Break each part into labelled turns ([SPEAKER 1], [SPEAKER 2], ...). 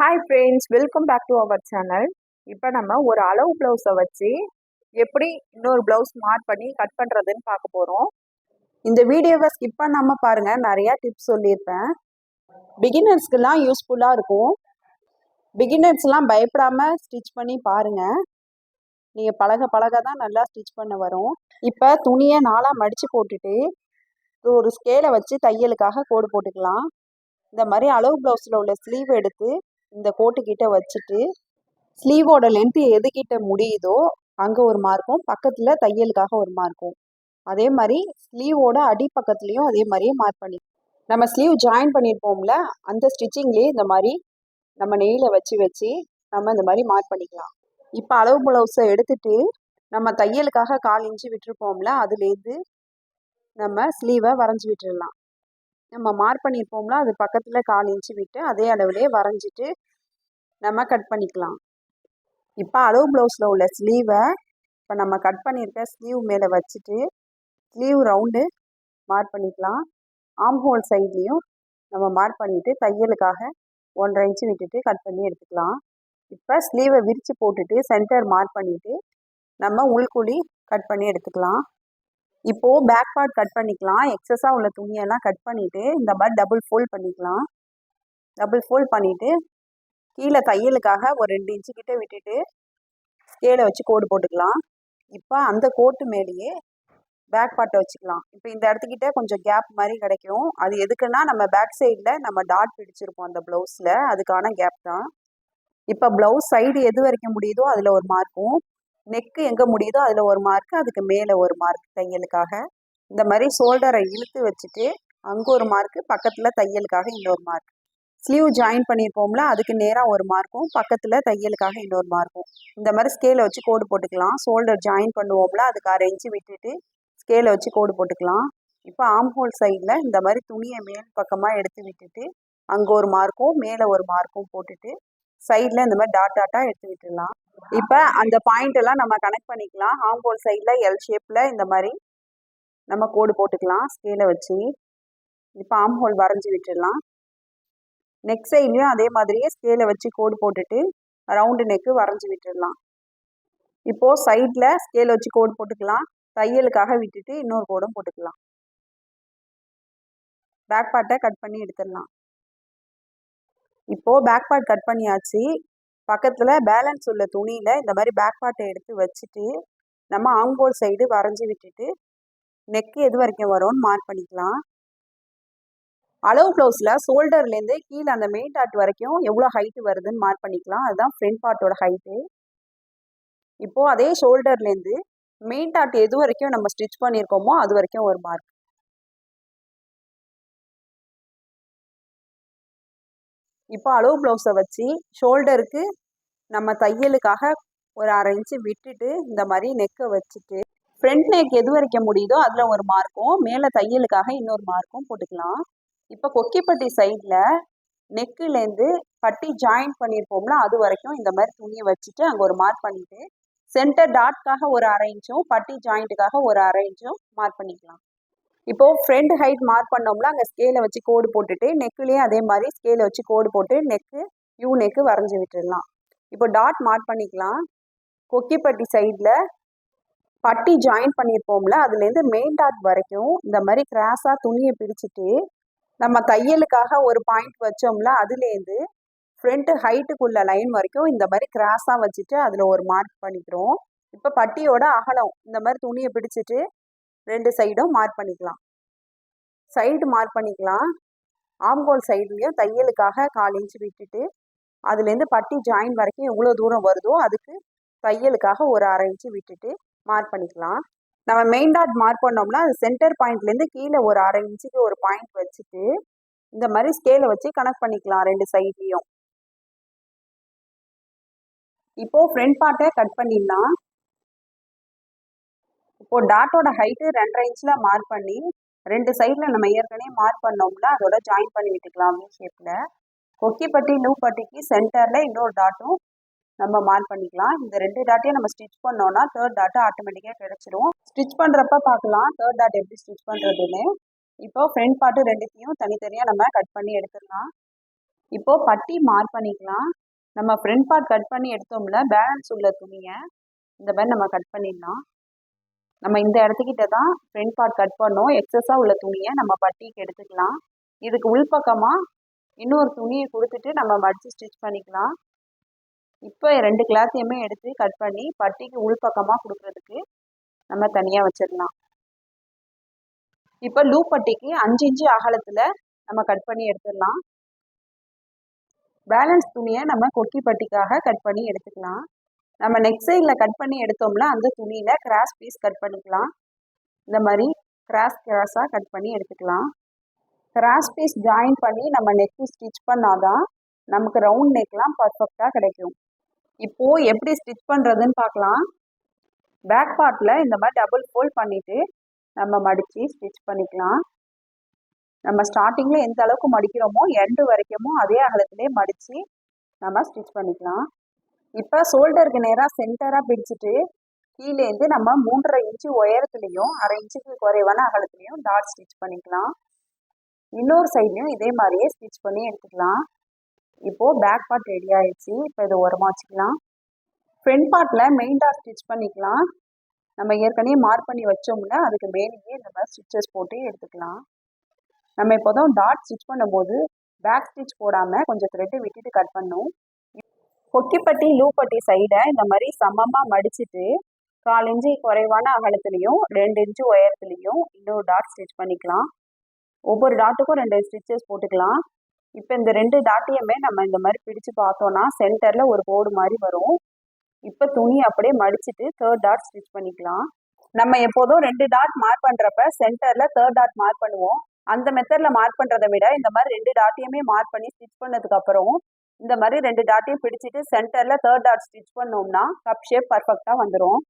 [SPEAKER 1] Hi friends, welcome back to our channel. இப்போ நம்ம ஒரு அளவு ப்ளவுஸை வச்சு எப்படி இன்னொரு ப்ளவுஸ் மார்க் பண்ணி கட் பண்ணுறதுன்னு பார்க்க போகிறோம். இந்த வீடியோவை ஸ்கிப் பண்ணாமல் பாருங்கள், நிறையா டிப்ஸ் சொல்லியிருப்பேன். பிகினர்ஸ்க்கெல்லாம் யூஸ்ஃபுல்லாக இருக்கும். பிகினர்ஸ்லாம் பயப்படாமல் ஸ்டிச் பண்ணி பாருங்கள். நீங்கள் பழக பழக தான் நல்லா ஸ்டிச் பண்ண வரும். இப்போ துணியை நாளாக மடித்து போட்டுட்டு ஒரு ஸ்கேலை வச்சு தையலுக்காக கோடு போட்டுக்கலாம். இந்த மாதிரி அளவு ப்ளவுஸில் உள்ள ஸ்லீவ் எடுத்து இந்த கோட்டுக்கிட்ட வச்சுட்டு ஸ்லீவோட லென்த்து எதுக்கிட்ட முடியுதோ அங்கே ஒரு மார்க்கும், பக்கத்தில் தையலுக்காக ஒரு மார்க்கும், அதே மாதிரி ஸ்லீவோட அடிப்பக்கத்துலேயும் அதே மாதிரியே மார்க் பண்ணி நம்ம ஸ்லீவ் ஜாயின் பண்ணியிருப்போம்ல அந்த ஸ்டிச்சிங்லேயே இந்த மாதிரி நம்ம நெயில வச்சு நம்ம இந்த மாதிரி மார்க் பண்ணிக்கலாம். இப்போ அளவு ப்ளவுஸை எடுத்துட்டு நம்ம தையலுக்காக 1/4 இன்ச்சு விட்டுருப்போம்ல அதுலேருந்து நம்ம ஸ்லீவை வரைஞ்சி விட்டுடலாம். நம்ம மார்க் பண்ணியிருப்போம்ல அது பக்கத்தில் 1/4 இன்ச்சு விட்டு அதே அளவுலேயே வரைஞ்சிட்டு நம்ம கட் பண்ணிக்கலாம். இப்போ அளவு ப்ளவுஸில் உள்ள ஸ்லீவை இப்போ நம்ம கட் பண்ணியிருக்க ஸ்லீவ் மேலே வச்சுட்டு ஸ்லீவ் ரவுண்டு மார்க் பண்ணிக்கலாம். ஆம் ஹோல் சைட்லேயும் நம்ம மார்க் பண்ணிவிட்டு தையலுக்காக 1/2 இன்ச்சு விட்டுட்டு கட் பண்ணி எடுத்துக்கலாம். இப்போ ஸ்லீவை விரித்து போட்டுட்டு சென்டர் மார்க் பண்ணிவிட்டு நம்ம உள்குழி கட் பண்ணி எடுத்துக்கலாம். இப்போது பேக் பார்ட் கட் பண்ணிக்கலாம். எக்ஸஸாக உள்ள துணியெல்லாம் கட் பண்ணிவிட்டு இந்த மாதிரி டபுள் ஃபோல்ட் பண்ணிக்கலாம். டபுள் ஃபோல்ட் பண்ணிவிட்டு கீழே தையலுக்காக ஒரு 2 இன்ச்சு கிட்ட விட்டுட்டு ஸ்கேலை வச்சு கோடு போட்டுக்கலாம். இப்போ அந்த கோட்டு மேலேயே பேக் பார்ட்டை வச்சுக்கலாம். இப்போ இந்த இடத்துக்கிட்ட கொஞ்சம் கேப் மாதிரி கிடைக்கும். அது எதுக்குன்னா நம்ம பேக் சைடில் நம்ம டாட் பிடிச்சிருப்போம் அந்த ப்ளவுஸில், அதுக்கான கேப் தான். இப்போ ப்ளவுஸ் சைடு எது வரைக்கும் முடியுதோ அதில் ஒரு மார்க்கும், நெக்கு எங்கே முடியுதோ அதில் ஒரு மார்க்கு, அதுக்கு மேலே ஒரு மார்க் தையலுக்காக. இந்த மாதிரி ஷோல்டரை இழுத்து வச்சுட்டு அங்கே ஒரு மார்க்கு, பக்கத்தில் தையலுக்காக இன்னொரு மார்க். ஸ்லீவ் ஜாயின் பண்ணியிருப்போம்ல அதுக்கு நேராக ஒரு மார்க்கும், பக்கத்தில் தையலுக்காக இன்னொரு மார்க்கும். இந்த மாதிரி ஸ்கேலை வச்சு கோடு போட்டுக்கலாம். ஷோல்டர் ஜாயின் பண்ணுவோம்ல அதுக்கு 1/2 இன்ச்சு விட்டுட்டு ஸ்கேலை வச்சு கோடு போட்டுக்கலாம். இப்போ ஆம் ஹோல் சைடில் இந்த மாதிரி துணியை மேல் பக்கமாக எடுத்து விட்டுட்டு அங்கே ஒரு மார்க்கும் மேலே ஒரு மார்க்கும் போட்டுட்டு சைடில் இந்த மாதிரி டாட் டாட்டாக எடுத்து விட்டுடலாம். இப்போ அந்த பாயிண்ட் எல்லாம் நம்ம கனெக்ட் பண்ணிக்கலாம். ஆம் ஹோல் சைடில் எல் ஷேப்பில் இந்த மாதிரி நம்ம கோடு போட்டுக்கலாம் ஸ்கேலை வச்சு. இப்போ ஆம் ஹோல் வரைஞ்சி விட்டுடலாம். நெக் சைட்லையும் அதே மாதிரியே ஸ்கேலை வச்சு கோடு போட்டுட்டு ரவுண்டு நெக்கு வரைஞ்சி விட்டுடலாம். இப்போது சைடில் ஸ்கேலை வச்சு கோடு போட்டுக்கலாம். தையலுக்காக விட்டுட்டு இன்னொரு கோடும் போட்டுக்கலாம். பேக் பார்ட்டை கட் பண்ணி எடுத்துடலாம். இப்போது பேக் பார்ட் கட் பண்ணியாச்சு. பக்கத்தில் பேலன்ஸ் உள்ள துணியில் இந்த மாதிரி பேக் பார்ட்டை எடுத்து வச்சுட்டு நம்ம ஆம்போல் சைடு வரைஞ்சி விட்டுட்டு நெக்கு எது வரைக்கும் வரும்னு மார்க் பண்ணிக்கலாம். அளவு ப்ளவுஸில் ஷோல்டர்லேருந்து கீழே அந்த மெயின் டாட் வரைக்கும் எவ்வளோ ஹைட்டு வருதுன்னு மார்க் பண்ணிக்கலாம். அதுதான் ஃப்ரண்ட் பார்ட்டோட ஹைட்டு. இப்போது அதே ஷோல்டர்லேருந்து மெயின் டாட் எது வரைக்கும் நம்ம ஸ்டிச் பண்ணியிருக்கோமோ அது வரைக்கும் ஒரு மார்க். இப்போ அளவு ப்ளவுஸை வச்சு ஷோல்டருக்கு நம்ம தையலுக்காக ஒரு 1/2 இன்ச்சு விட்டுட்டு இந்த மாதிரி நெக்கை வச்சுட்டு ஃப்ரண்ட் நெக் எது வரைக்கும் முடியுதோ அதில் ஒரு மார்க்கும், மேலே தையலுக்காக இன்னொரு மார்க்கும் போட்டுக்கலாம். இப்போ கொக்கிப்பட்டி சைடில் நெக்குலேருந்து பட்டி ஜாயின் பண்ணியிருப்போம்ல அது வரைக்கும் இந்த மாதிரி துணியை வச்சுட்டு அங்கே ஒரு மார்க் பண்ணிவிட்டு சென்டர் டாட்காக ஒரு 1/2 இன்ச்சும் பட்டி ஜாயிண்ட்டுக்காக ஒரு 1/2 இன்ச்சும் மார்க் பண்ணிக்கலாம். இப்போது ஃப்ரண்ட் ஹைட் மார்க் பண்ணோம்ல அங்கே ஸ்கேலை வச்சு கோடு போட்டுட்டு நெக்குலேயும் அதே மாதிரி ஸ்கேலை வச்சு கோடு போட்டு நெக்கு யூ நெக்கு வரைஞ்சி விட்டுடலாம். இப்போ டாட் மார்க் பண்ணிக்கலாம். கொக்கிப்பட்டி சைடில் பட்டி ஜாயின் பண்ணியிருப்போம்ல அதுலேருந்து மெயின் டாட் வரைக்கும் இந்த மாதிரி கிராஸாக துணியை பிரிச்சுட்டு நம்ம தையலுக்காக ஒரு பாயிண்ட் வச்சோம்ல அதுலேருந்து ஃப்ரண்ட் ஹைட்டுக்குள்ள லைன் வரைக்கும் இந்த மாதிரி கிராஸாக வச்சுட்டு அதில் ஒரு மார்க் பண்ணிக்கிறோம். இப்போ பட்டியோட அகலம் இந்த மாதிரி துணியை பிடிச்சிட்டு 2 சைடும் மார்க் பண்ணிக்கலாம். சைடு மார்க் பண்ணிக்கலாம். ஆம்கோல் சைட்லேயும் தையலுக்காக 1/4 இன்ச்சு விட்டுட்டு அதுலேருந்து பட்டி ஜாயின் வரைக்கும் எவ்வளோ தூரம் வருதோ அதுக்கு தையலுக்காக ஒரு 1/2 இன்ச்சு விட்டுட்டு மார்க் பண்ணிக்கலாம். நம்ம மெயின் டாட் மார்க் பண்ணோம்னா அது சென்டர் பாயிண்ட்லேருந்து கீழே ஒரு 1/2 இன்ச்சுக்கு ஒரு பாயிண்ட் வச்சுட்டு இந்த மாதிரி ஸ்கேலை வச்சு கனெக்ட் பண்ணிக்கலாம் 2 சைட்லேயும். இப்போது ஃப்ரண்ட் பார்ட்டை கட் பண்ணிடலாம். இப்போது டாட்டோட ஹைட்டு 2.5 இன்ச்சில் மார்க் பண்ணி 2 சைடில் நம்ம ஏற்கனவே மார்க் பண்ணோம்னா அதோட ஜாயின் பண்ணி விட்டுக்கலாம் வி ஷேப்பில். கொக்கிப்பட்டி லூப் பட்டிக்கு சென்டரில் இன்னொரு டாட்டும் நம்ம மார்க் பண்ணிக்கலாம். இந்த 2 டாட்டையும் நம்ம ஸ்டிச் பண்ணோன்னா 3rd டாட்டு ஆட்டோமேட்டிக்காக கிடச்சிரும். ஸ்டிச் பண்ணுறப்ப பார்க்கலாம் 3rd டாட் எப்படி ஸ்டிச் பண்ணுறதுன்னு. இப்போ ஃப்ரண்ட் பார்ட்டு 2த்தையும் தனித்தனியாக நம்ம கட் பண்ணி எடுத்துடலாம். இப்போ பட்டி மார்க் பண்ணிக்கலாம். நம்ம ஃப்ரண்ட் பார்ட் கட் பண்ணி எடுத்தோம்ல, பேலன்ஸ் உள்ள துணியை இந்த மாதிரி நம்ம கட் பண்ணிடலாம். நம்ம இந்த இடத்துக்கிட்ட தான் ஃப்ரண்ட் பார்ட் கட் பண்ணோம். எக்ஸஸாக உள்ள துணியை நம்ம பட்டிக்கு எடுத்துக்கலாம். இதுக்கு உள்பக்கமாக இன்னொரு துணியை கொடுத்துட்டு நம்ம மடித்து ஸ்டிச் பண்ணிக்கலாம். இப்போ 2 கிளாத்தையுமே எடுத்து கட் பண்ணி பட்டிக்கு உள்பக்கமாக கொடுக்குறதுக்கு நம்ம தனியாக வச்சிடலாம். இப்போ லூப் பட்டிக்கு 5 இன்ச்சு அகலத்தில் நம்ம கட் பண்ணி எடுத்துடலாம். பேலன்ஸ் துணியை நம்ம கொக்கி பட்டிக்காக கட் பண்ணி எடுத்துக்கலாம். நம்ம நெக் சைடில் கட் பண்ணி எடுத்தோம்ல, அந்த துணியில் கிராஸ் பீஸ் கட் பண்ணிக்கலாம். இந்த மாதிரி கிராஸாக கட் பண்ணி எடுத்துக்கலாம். கிராஸ் பீஸ் ஜாயின் பண்ணி நம்ம நெக்கு ஸ்டிச் பண்ணாதான் நமக்கு ரவுண்ட் நெக்லாம் பர்ஃபெக்டாக கிடைக்கும். இப்போது எப்படி ஸ்டிச் பண்ணுறதுன்னு பார்க்கலாம். பேக் பார்ட்டில் இந்த மாதிரி டபுள் ஃபோல்ட் பண்ணிவிட்டு நம்ம மடித்து ஸ்டிச் பண்ணிக்கலாம். நம்ம ஸ்டார்டிங்கில் எந்த அளவுக்கு மடிக்கிறோமோ எண்டு வரைக்குமோ அதே அகலத்திலே மடித்து நம்ம ஸ்டிச் பண்ணிக்கலாம். இப்போ ஷோல்டருக்கு நேராக சென்டராக பிடிச்சிட்டு கீழேருந்து நம்ம 3.5 இன்ச்சு உயரத்துலேயும் 1/2 இன்ச்சுக்கு குறைவான அகலத்துலேயும் டாட் ஸ்டிச் பண்ணிக்கலாம். இன்னொரு சைட்லையும் இதே மாதிரியே ஸ்டிச் பண்ணி எடுத்துக்கலாம். இப்போது பேக் பார்ட் ரெடி ஆகிடுச்சு. இப்போ இதை ஓரமாக வச்சுக்கலாம். ஃப்ரண்ட் பார்ட்டில் மெயின் டாட் ஸ்டிச் பண்ணிக்கலாம். நம்ம ஏற்கனவே மார்க் பண்ணி வச்சோம்னா அதுக்கு மேலேயே இந்த மாதிரி ஸ்டிச்சஸ் போட்டு எடுத்துக்கலாம். நம்ம இப்போ தான் டாட் ஸ்டிச் பண்ணும்போது பேக் ஸ்டிச் போடாமல் கொஞ்சம் த்ரெட்டு விட்டுட்டு கட் பண்ணணும். கொக்கிப்பட்டி லூப்பட்டி சைடை இந்த மாதிரி சமமாக மடிச்சுட்டு 1/4 இன்ச்சு குறைவான அகலத்துலேயும் 2 இன்ச்சு உயரத்துலேயும் இன்னொரு டாட் ஸ்டிச் பண்ணிக்கலாம். ஒவ்வொரு டாட்டுக்கும் 2 ஸ்டிச்சஸ் போட்டுக்கலாம். இப்போ இந்த 2 டாட்டையுமே நம்ம இந்த மாதிரி பிடிச்சு பார்த்தோன்னா சென்டரில் ஒரு கோடு மாதிரி வரும். இப்போ துணி அப்படியே மடிச்சுட்டு 3rd டாட் ஸ்டிச் பண்ணிக்கலாம். நம்ம எப்போதும் 2 டாட் மார்க் பண்ணுறப்ப சென்டரில் 3rd டாட் மார்க் பண்ணுவோம். அந்த மெத்தடில் மார்க் பண்ணுறதை விட இந்த மாதிரி 2 டாட்டையுமே மார்க் பண்ணி ஸ்டிச் பண்ணதுக்கப்புறம் இந்த மாதிரி 2 டாட்டையும் பிடிச்சிட்டு சென்டரில் 3rd டாட் ஸ்டிச் பண்ணோம்னா கப் ஷேப் பர்ஃபெக்டாக வந்துடும்.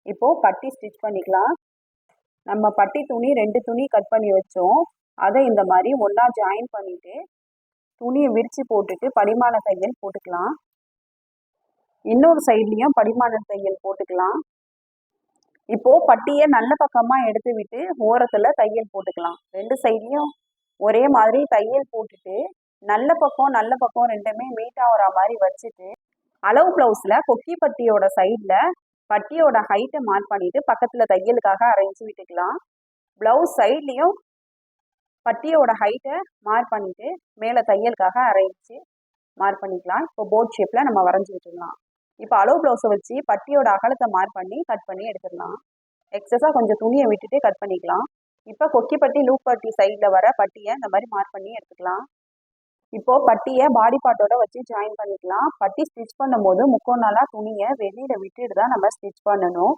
[SPEAKER 1] இப்போது பட்டி ஸ்டிச் பண்ணிக்கலாம். நம்ம பட்டி துணி 2 துணி கட் பண்ணி வச்சோம். அதை இந்த மாதிரி ஒன்றா ஜாயின் பண்ணிவிட்டு துணியை விரித்து போட்டுட்டு படிமான தையல் போட்டுக்கலாம். இன்னொரு சைட்லேயும் படிமான தையல் போட்டுக்கலாம். இப்போது பட்டியை நல்ல பக்கமாக எடுத்து விட்டு ஓரத்தில் தையல் போட்டுக்கலாம். 2 சைட்லேயும் ஒரே மாதிரி தையல் போட்டுட்டு நல்ல பக்கம் ரெண்டுமே மீட் ஆகிற மாதிரி வச்சுட்டு அளவு ப்ளவுஸில் கொக்கி பட்டியோட சைடில் பட்டியோட ஹைட்டை மார்க் பண்ணிவிட்டு பக்கத்தில் தையலுக்காக அரைஞ்சி விட்டுக்கலாம். ப்ளவுஸ் சைட்லேயும் பட்டியோட ஹைட்டை மார்க் பண்ணிவிட்டு மேலே தையலுக்காக அரைஞ்சி மார்க் பண்ணிக்கலாம். இப்போ போட் ஷேப்பில் நம்ம வரைஞ்சி விட்டுடலாம். இப்போ அளவு ப்ளவுஸை வச்சு பட்டியோட அகலத்தை மார்க் பண்ணி கட் பண்ணி எடுத்துடலாம். எக்ஸஸாக கொஞ்சம் துணியை விட்டுட்டு கட் பண்ணிக்கலாம். இப்போ கொக்கி பட்டி லூப் பட்டி சைடில் வர பட்டியை இந்த மாதிரி மார்க் பண்ணி எடுத்துக்கலாம். இப்போது பட்டியை பாடி பார்ட்டோட வச்சு ஜாயின் பண்ணிக்கலாம். பட்டி ஸ்டிச் பண்ணும்போது முக்கோணாலாக துணியை வெளியில் விட்டுட்டு தான் நம்ம ஸ்டிச் பண்ணணும்.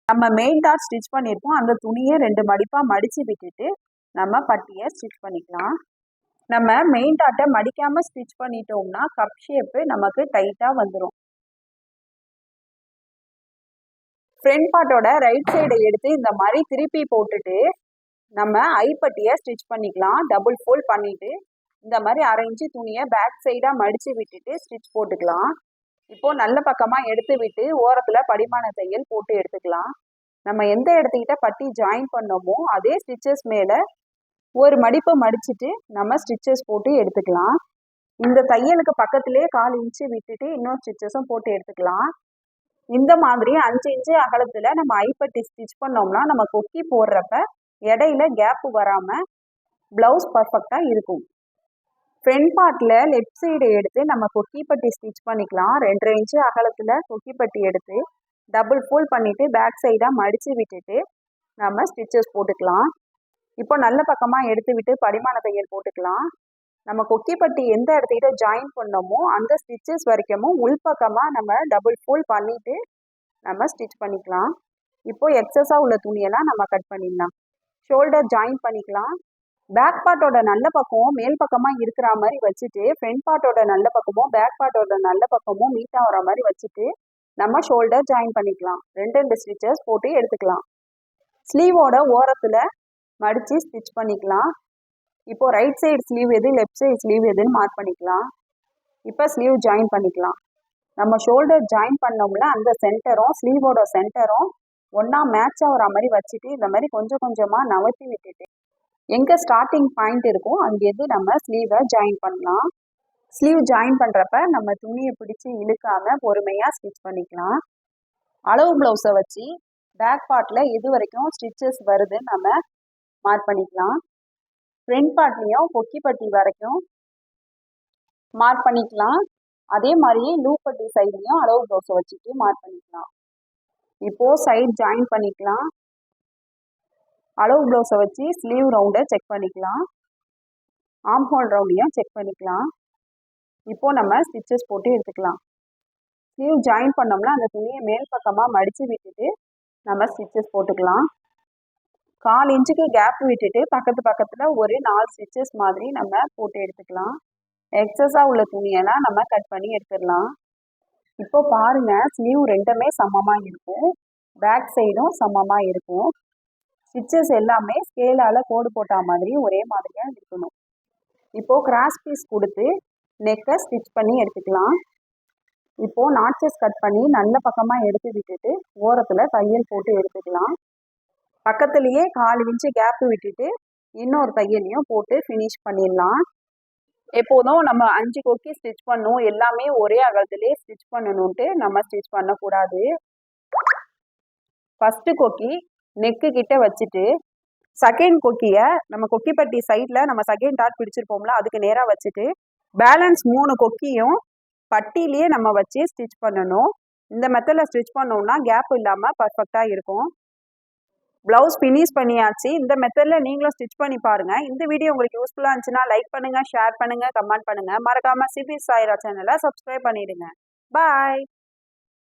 [SPEAKER 1] நம்ம மெயின் டாட் ஸ்டிச் பண்ணியிருப்போம். அந்த துணியை 2 மடிப்பாக மடித்து விட்டுட்டு நம்ம பட்டியை ஸ்டிச் பண்ணிக்கலாம். நம்ம மெயின் டாட்டை மடிக்காமல் ஸ்டிச் பண்ணிட்டோம்னா கப் ஷேப்பு நமக்கு டைட்டாக வந்துடும். ஃப்ரண்ட் பார்ட்டோட ரைட் சைடை எடுத்து இந்த மாதிரி திருப்பி போட்டுட்டு நம்ம ஐப்பட்டியை ஸ்டிச் பண்ணிக்கலாம். டபுள் ஃபோல்ட் பண்ணிவிட்டு இந்த மாதிரி 1/2 இன்ச்சு துணியை பேக் சைடாக மடித்து விட்டுட்டு ஸ்டிச் போட்டுக்கலாம். இப்போது நல்ல பக்கமாக எடுத்து விட்டு ஓரத்தில் படிமான தையல் போட்டு எடுத்துக்கலாம். நம்ம எந்த இடத்துக்கிட்ட பட்டி ஜாயின் பண்ணோமோ அதே ஸ்டிச்சஸ் மேலே ஒரு மடிப்பை மடிச்சுட்டு நம்ம ஸ்டிச்சஸ் போட்டு எடுத்துக்கலாம். இந்த தையலுக்கு பக்கத்துலேயே 1/4 இன்ச்சு விட்டுட்டு இன்னொரு ஸ்டிச்சஸும் போட்டு எடுத்துக்கலாம். இந்த மாதிரி 5 இன்ச்சு அகலத்தில் நம்ம ஐப்பட்டி ஸ்டிச் பண்ணோம்னா நம்ம கொக்கி போடுறப்ப இடையில கேப்பு வராமல் ப்ளவுஸ் பர்ஃபெக்டாக இருக்கும். ஃப்ரண்ட் பார்ட்டில் லெஃப்ட் சைடை எடுத்து நம்ம கொக்கிப்பட்டி ஸ்டிச் பண்ணிக்கலாம். 2.5 இன்ச்சு அகலத்தில் கொக்கிப்பட்டி எடுத்து டபுள் ஃபோல்ட் பண்ணிவிட்டு பேக் சைடாக மடித்து விட்டுட்டு நம்ம ஸ்டிச்சஸ் போட்டுக்கலாம். இப்போ நல்ல பக்கமாக எடுத்து விட்டு படிமான தையல் போட்டுக்கலாம். நம்ம கொக்கிப்பட்டி எந்த இடத்துக்கிட்ட ஜாயின் பண்ணோமோ அந்த ஸ்டிச்சஸ் வரைக்கும் உள்பக்கமாக நம்ம டபுள் ஃபோல்ட் பண்ணிவிட்டு நம்ம ஸ்டிச் பண்ணிக்கலாம். இப்போது எக்ஸஸாக உள்ள துணியெல்லாம் நம்ம கட் பண்ணிடலாம். ஷோல்டர் ஜாயின் பண்ணிக்கலாம். பேக் பார்ட்டோட நல்ல பக்கமும் மேல் பக்கமாக இருக்கிற மாதிரி வச்சுட்டு ஃப்ரண்ட் பார்ட்டோட நல்ல பக்கமும் பேக் பார்ட்டோட நல்ல பக்கமும் மீட் ஆகிற மாதிரி வச்சுட்டு நம்ம ஷோல்டர் ஜாயின் பண்ணிக்கலாம். 2 ஸ்டிச்சஸ் போட்டு எடுத்துக்கலாம். ஸ்லீவோட ஓரத்தில் மடித்து ஸ்டிச் பண்ணிக்கலாம். இப்போது ரைட் சைடு ஸ்லீவ் எது லெஃப்ட் சைடு ஸ்லீவ் எதுன்னு மார்க் பண்ணிக்கலாம். இப்போ ஸ்லீவ் ஜாயின் பண்ணிக்கலாம். நம்ம ஷோல்டர் ஜாயின் பண்ணோம்ல அந்த சென்டரும் ஸ்லீவோட சென்டரும் ஒன்றா மேட்ச் ஆகிற மாதிரி வச்சுட்டு இந்த மாதிரி கொஞ்சம் கொஞ்சமாக நவர்த்தி விட்டுட்டு எங்கே ஸ்டார்டிங் பாயிண்ட் இருக்கும் அங்கேருந்து நம்ம ஸ்லீவை ஜாயின் பண்ணலாம். ஸ்லீவ் ஜாயின் பண்ணுறப்ப நம்ம துணியை பிடிச்சி இழுக்காமல் பொறுமையாக ஸ்டிச் பண்ணிக்கலாம். அளவு ப்ளவுஸை வச்சு பேக் பார்ட்டில் எது வரைக்கும் ஸ்டிச்சஸ் வருதுன்னு நம்ம மார்க் பண்ணிக்கலாம். ஃப்ரண்ட் பார்ட்லேயும் கொக்கி பட்டி வரைக்கும் மார்க் பண்ணிக்கலாம். அதே மாதிரியே லூப் பட்டி சைட்லேயும் அளவு ப்ளவுஸை வச்சுட்டு மார்க் பண்ணிக்கலாம். இப்போது சைட் ஜாயின் பண்ணிக்கலாம். அளவு ப்ளவுஸை வச்சு ஸ்லீவ் ரவுண்டை செக் பண்ணிக்கலாம். ஆர்ம் ஹோல் ரவுண்டையும் செக் பண்ணிக்கலாம். இப்போது நம்ம ஸ்டிச்சஸ் போட்டு எடுத்துக்கலாம். ஸ்லீவ் ஜாயின் பண்ணோம்னா அந்த துணியை மேல் பக்கமாக மடித்து விட்டுட்டு நம்ம ஸ்டிச்சஸ் போட்டுக்கலாம். 1/4 இன்ச்சுக்கு கேப் விட்டுட்டு பக்கத்தில் ஒரு 4 ஸ்டிச்சஸ் மாதிரி நம்ம போட்டு எடுத்துக்கலாம். எக்ஸஸாக உள்ள துணியெல்லாம் நம்ம கட் பண்ணி எடுத்துடலாம். இப்போ பாருங்கள், ஸ்லீவ் ரெண்டுமே சமமாக இருக்கும், பேக் சைடும் சமமாக இருக்கும். ஸ்டிச்சஸ் எல்லாமே ஸ்கேலால் கோடு போட்ட மாதிரி ஒரே மாதிரியாக இருக்கணும். இப்போது கிராஸ் பீஸ் கொடுத்து நெக்கை ஸ்டிச் பண்ணி எடுத்துக்கலாம். இப்போது நாட்சஸ் கட் பண்ணி நல்ல பக்கமாக எடுத்து விட்டுட்டு ஓரத்தில் தையல் போட்டு எடுத்துக்கலாம். பக்கத்துலேயே 1/4 இன்ச்சு கேப்பு விட்டுட்டு இன்னொரு தையலையும் போட்டு ஃபினிஷ் பண்ணிடலாம். எப்போதும் நம்ம 5 கொக்கி ஸ்டிச் பண்ணணும், எல்லாமே ஒரே அகலத்திலே ஸ்டிச் பண்ணணுன்ட்டு நம்ம ஸ்டிச் பண்ணக்கூடாது. ஃபஸ்ட்டு கொக்கி நெக்கு கிட்ட வச்சுட்டு செகண்ட் கொக்கியை நம்ம கொக்கி பட்டி சைடில் நம்ம செகண்ட் டாட் பிடிச்சிருப்போம்ல அதுக்கு நேராக வச்சுட்டு பேலன்ஸ் 3 கொக்கியும் பட்டிலேயே நம்ம வச்சு ஸ்டிச் பண்ணணும். இந்த மெத்தடில் ஸ்டிச் பண்ணோம்னா கேப் இல்லாமல் பர்ஃபெக்டாக இருக்கும். ப்ளவுஸ் ஃபினிஷ் பண்ணியாச்சு. இந்த மெத்தடில் நீங்களும் ஸ்டிச் பண்ணி பாருங்கள். இந்த வீடியோ உங்களுக்கு யூஸ்ஃபுல்லாக இருந்துச்சுன்னா லைக் பண்ணுங்கள், ஷேர் பண்ணுங்கள், கமெண்ட் பண்ணுங்கள். மறக்காமல் சிபி சாய்ரா சேனலை சப்ஸ்கிரைப் பண்ணிவிடுங்க. பாய்.